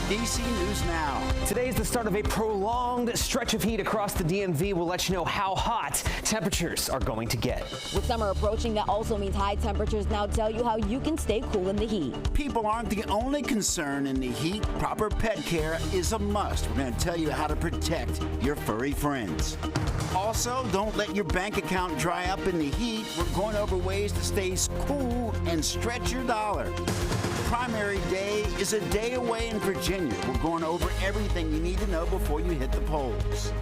DC News Now. Today is the start of a prolonged stretch of heat across the DMV. We'll let you know how hot temperatures are going to get. With summer approaching, that also means high temperatures now tell you how you can stay cool in the heat. People aren't the only concern in the heat. Proper pet care is a must. We're going to tell you how to protect your furry friends. Also, don't let your bank account dry up in the heat. We're going over ways to stay cool and stretch your dollar. Primary day is a day away in Virginia. We're going over everything you need to know before you hit the polls.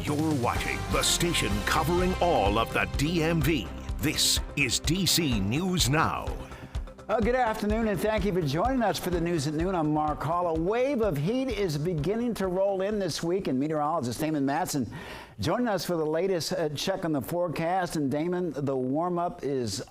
You're watching the station covering all of the DMV. This is DC News Now. Good afternoon, and thank you for joining us for the news at noon. I'm Mark Hall. A wave of heat is beginning to roll in this week, and meteorologist Damon Matson joining us for the latest check on the forecast. And Damon, the warm-up is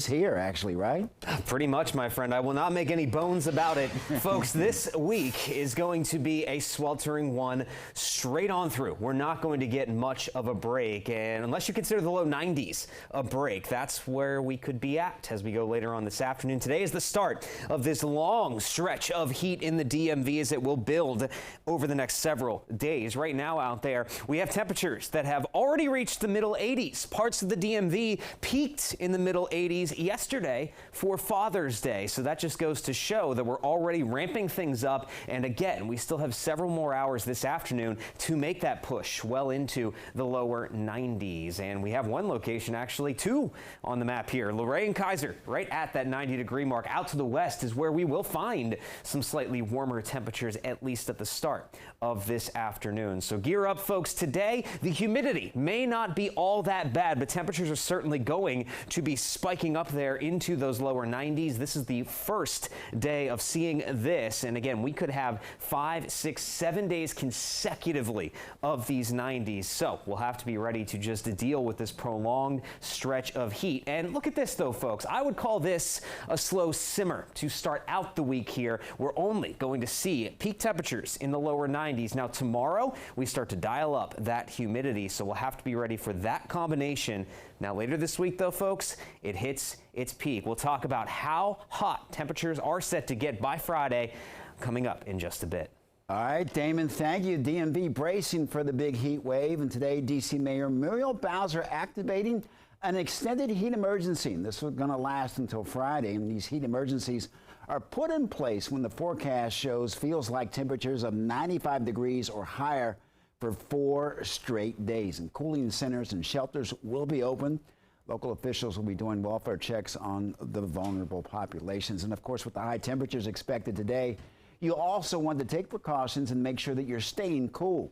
here, actually, right? Pretty much, my friend. I will not make any bones about it. Folks, this week is going to be a sweltering one straight on through. We're not going to get much of a break, and unless you consider the low 90s a break, that's where we could be at as we go later on this afternoon. Today is the start of this long stretch of heat in the DMV as it will build over the next several days. Right now out there, we have temperatures that have already reached the middle 80s. Parts of the DMV peaked in the middle 80s yesterday for Father's Day. So that just goes to show that we're already ramping things up. And again, we still have several more hours this afternoon to make that push well into the lower 90s. And we have one location, actually two on the map here. Luray and Kaiser, right at that 90-degree mark. Out to the west is where we will find some slightly warmer temperatures, at least at the start of this afternoon. So gear up, folks. Today, the humidity may not be all that bad, but temperatures are certainly going to be spiking up there into those lower 90s. This is the first day of seeing this. And again, we could have 5, 6, 7 days consecutively of these 90s. So we'll have to be ready to just deal with this prolonged stretch of heat. And look at this, though, folks. I would call this a slow simmer to start out the week here. We're only going to see peak temperatures in the lower 90s. Now, tomorrow, we start to dial up that humidity, so we'll have to be ready for that combination. Now, later this week, though, folks, it hits its peak. We'll talk about how hot temperatures are set to get by Friday, coming up in just a bit. All right, Damon, thank you. DMV bracing for the big heat wave, and today, D.C. Mayor Muriel Bowser activating an extended heat emergency. This is going to last until Friday, and these heat emergencies are put in place when the forecast shows feels like temperatures of 95 degrees or higher for 4 straight days. And cooling centers and shelters will be open. Local officials will be doing welfare checks on the vulnerable populations. And of course, with the high temperatures expected today, you also want to take precautions and make sure that you're staying cool.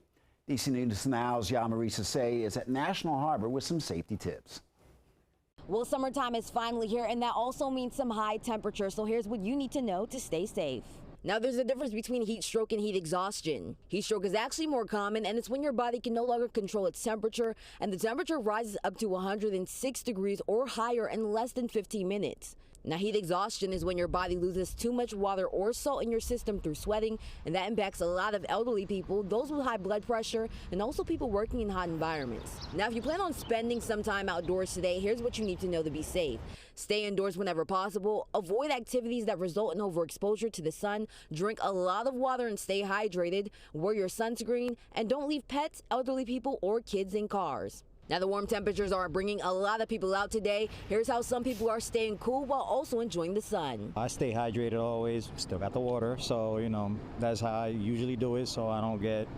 DC News Now's Yamari Sase is at National Harbor with some safety tips. Well, summertime is finally here, and that also means some high temperatures. So here's what you need to know to stay safe. Now, there's a difference between heat stroke and heat exhaustion. Heat stroke is actually more common, and it's when your body can no longer control its temperature, and the temperature rises up to 106 degrees or higher in less than 15 minutes. Now, heat exhaustion is when your body loses too much water or salt in your system through sweating, and that impacts a lot of elderly people, those with high blood pressure, and also people working in hot environments. Now, if you plan on spending some time outdoors today, here's what you need to know to be safe. Stay indoors whenever possible, avoid activities that result in overexposure to the sun, drink a lot of water and stay hydrated, wear your sunscreen, and don't leave pets, elderly people, or kids in cars. Now, the warm temperatures are bringing a lot of people out today. Here's how some people are staying cool while also enjoying the sun. I stay hydrated always, still got the water, so, that's how I usually do it, so I don't get,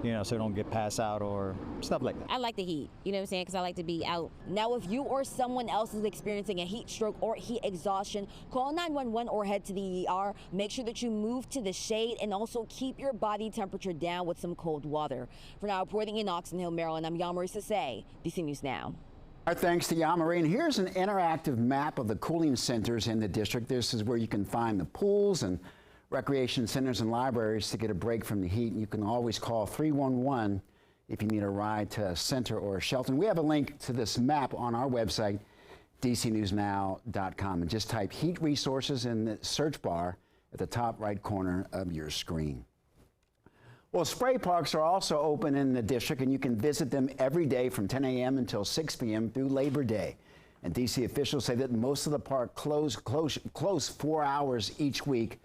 so I don't get passed out or stuff like that. I like the heat, you know what I'm saying, because I like to be out. Now, if you or someone else is experiencing a heat stroke or heat exhaustion, call 911 or head to the ER. Make sure that you move to the shade and also keep your body temperature down with some cold water. For now, reporting in Oxon Hill, Maryland, I'm Yamari Sase, DC News Now. Our thanks to Yamari. And here's an interactive map of the cooling centers in the district. This is where you can find the pools and recreation centers and libraries to get a break from the heat. And you can always call 311 if you need a ride to a center or a shelter. And we have a link to this map on our website, dcnewsnow.com. And just type heat resources in the search bar at the top right corner of your screen. Well, spray parks are also open in the district, and you can visit them every day from 10 a.m. until 6 p.m. through Labor Day. And D.C. officials say that most of the park close 4 hours each week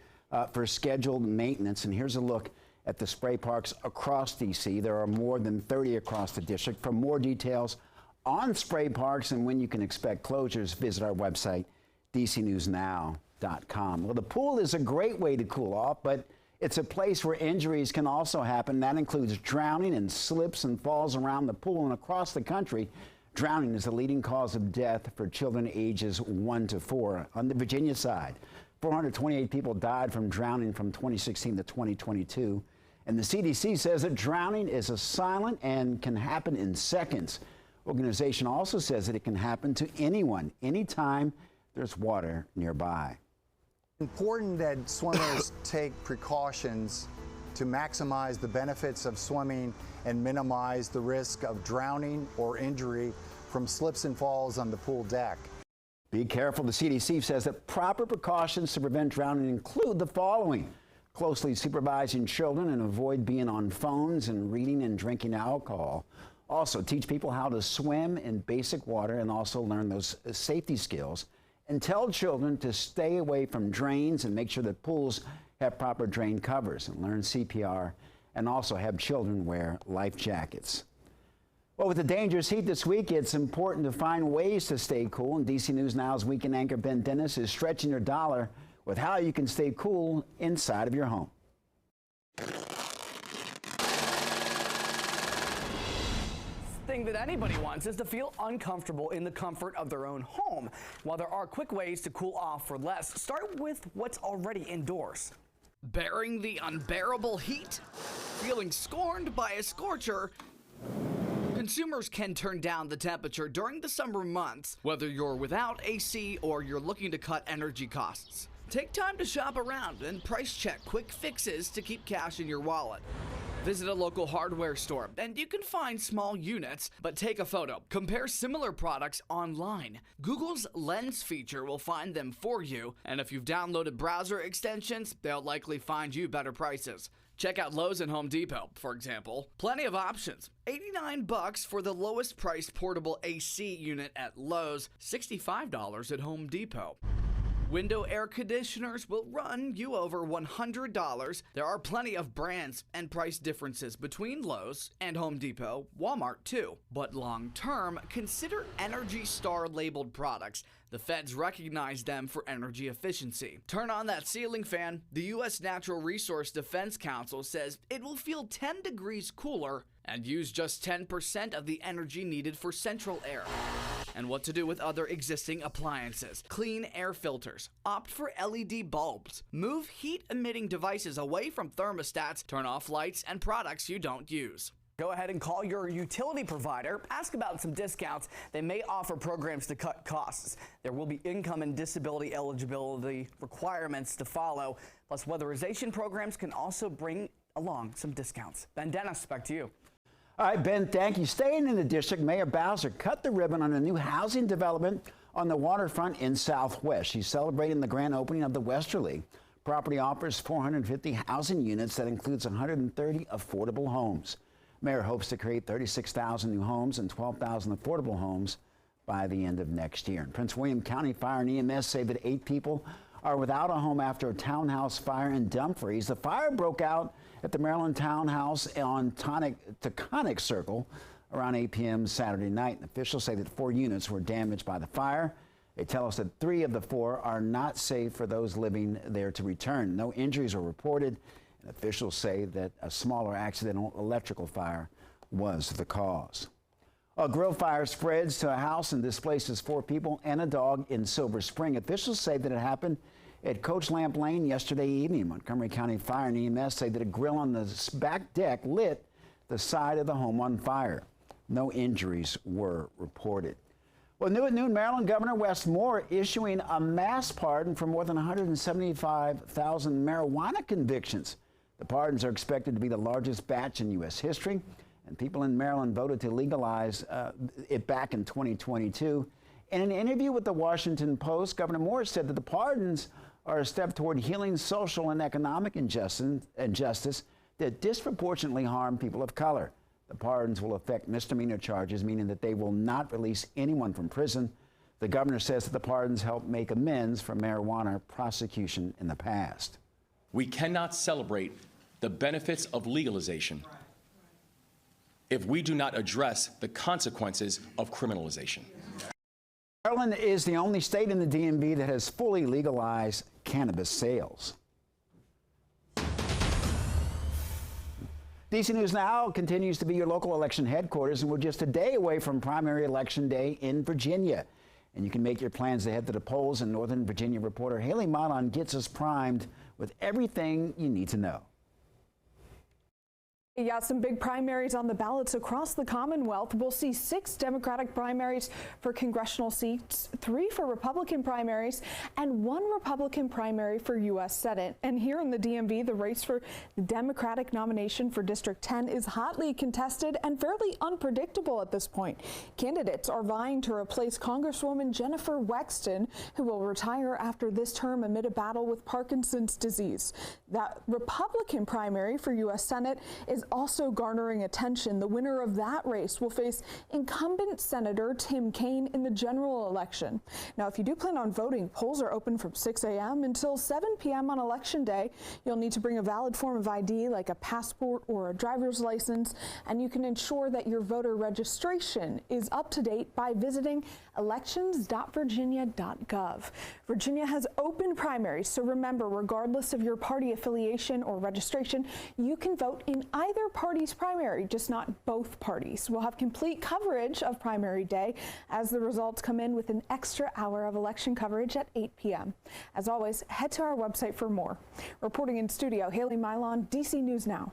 for scheduled maintenance. And here's a look at the spray parks across D.C. There are more than 30 across the district. For more details on spray parks and when you can expect closures, visit our website, dcnewsnow.com. Well, the pool is a great way to cool off, but it's a place where injuries can also happen. That includes drowning and slips and falls around the pool and across the country. Drowning is the leading cause of death for children ages 1 to 4. On the Virginia side, 428 people died from drowning from 2016 to 2022. And the CDC says that drowning is a silent and can happen in seconds. Organization also says that it can happen to anyone, anytime there's water nearby. Important that swimmers take precautions to maximize the benefits of swimming and minimize the risk of drowning or injury from slips and falls on the pool deck. Be careful. The CDC says that proper precautions to prevent drowning include the following: closely supervising children and avoid being on phones and reading and drinking alcohol. Also, teach people how to swim in basic water and also learn those safety skills. And tell children to stay away from drains and make sure that pools have proper drain covers, and learn CPR, and also have children wear life jackets. Well, with the dangerous heat this week, it's important to find ways to stay cool. And DC News Now's weekend anchor Ben Dennis is stretching your dollar with how you can stay cool inside of your home. Thing that anybody wants is to feel uncomfortable in the comfort of their own home. While there are quick ways to cool off for less, start with what's already indoors. Bearing the unbearable heat? Feeling scorned by a scorcher? Consumers can turn down the temperature during the summer months, whether you're without AC or you're looking to cut energy costs. Take time to shop around and price check quick fixes to keep cash in your wallet. Visit a local hardware store and you can find small units, but take a photo. Compare similar products online. Google's Lens feature will find them for you, and if you've downloaded browser extensions, they'll likely find you better prices. Check out Lowe's and Home Depot, for example. Plenty of options. $89 for the lowest priced portable AC unit at Lowe's, $65 at Home Depot. Window air conditioners will run you over $100. There are plenty of brands and price differences between Lowe's and Home Depot, Walmart too. But long term, consider Energy Star labeled products. The feds recognize them for energy efficiency. Turn on that ceiling fan. The U.S. Natural Resource Defense Council says it will feel 10 degrees cooler and use just 10% of the energy needed for central air. And what to do with other existing appliances. Clean air filters. Opt for LED bulbs. Move heat-emitting devices away from thermostats. Turn off lights and products you don't use. Go ahead and call your utility provider. Ask about some discounts. They may offer programs to cut costs. There will be income and disability eligibility requirements to follow. Plus, weatherization programs can also bring along some discounts. Ben Dennis, back to you. All right, Ben, thank you. Staying in the district, Mayor Bowser cut the ribbon on a new housing development on the waterfront in Southwest. She's celebrating the grand opening of the Westerly. Property offers 450 housing units that includes 130 affordable homes. Mayor hopes to create 36,000 new homes and 12,000 affordable homes by the end of next year. In Prince William County, Fire and EMS say that 8 people are without a home after a townhouse fire in Dumfries. The fire broke out at the Maryland Townhouse on Taconic Circle around 8 p.m. Saturday night. And officials say that 4 units were damaged by the fire. They tell us that 3 of the 4 are not safe for those living there to return. No injuries are reported. And officials say that a smaller accidental electrical fire was the cause. A grill fire spreads to a house and displaces 4 people and a dog in Silver Spring. Officials say that it happened at Coach Lamp Lane yesterday evening. Montgomery County Fire and EMS say that a grill on the back deck lit the side of the home on fire. No injuries were reported. Well, new at noon, Maryland Governor Wes Moore issuing a mass pardon for more than 175,000 marijuana convictions. The pardons are expected to be the largest batch in U.S. history, and people in Maryland voted to legalize it back in 2022. In an interview with the Washington Post, Governor Moore said that the pardons are a step toward healing social and economic injustice that disproportionately harm people of color. The pardons will affect misdemeanor charges, meaning that they will not release anyone from prison The governor says that the pardons help make amends for marijuana prosecution in the past. We cannot celebrate the benefits of legalization if we do not address the consequences of criminalization. Maryland is the only state in the DMV that has fully legalized cannabis sales. DC News Now continues to be your local election headquarters, and we're just a day away from primary election day in Virginia. And you can make your plans to head to the polls, and Northern Virginia reporter Haley Milan gets us primed with everything you need to know. Yeah, some big primaries on the ballots across the Commonwealth. We'll see 6 Democratic primaries for congressional seats, 3 for Republican primaries, and 1 Republican primary for U.S. Senate. And here in the DMV, the race for the Democratic nomination for District 10 is hotly contested and fairly unpredictable at this point. Candidates are vying to replace Congresswoman Jennifer Wexton, who will retire after this term amid a battle with Parkinson's disease. That Republican primary for U.S. Senate is also garnering attention. The winner of that race will face incumbent Senator Tim Kaine in the general election. Now, if you do plan on voting, polls are open from 6 a.m. until 7 p.m. on Election Day. You'll need to bring a valid form of ID like a passport or a driver's license, and you can ensure that your voter registration is up to date by visiting elections.virginia.gov. Virginia has open primaries, so remember, regardless of your party affiliation or registration, you can vote in either party's primary, just not both parties. We'll have complete coverage of primary day as the results come in with an extra hour of election coverage at 8 p.m. As always, head to our website for more. Reporting in studio, Haley Milan, DC News Now.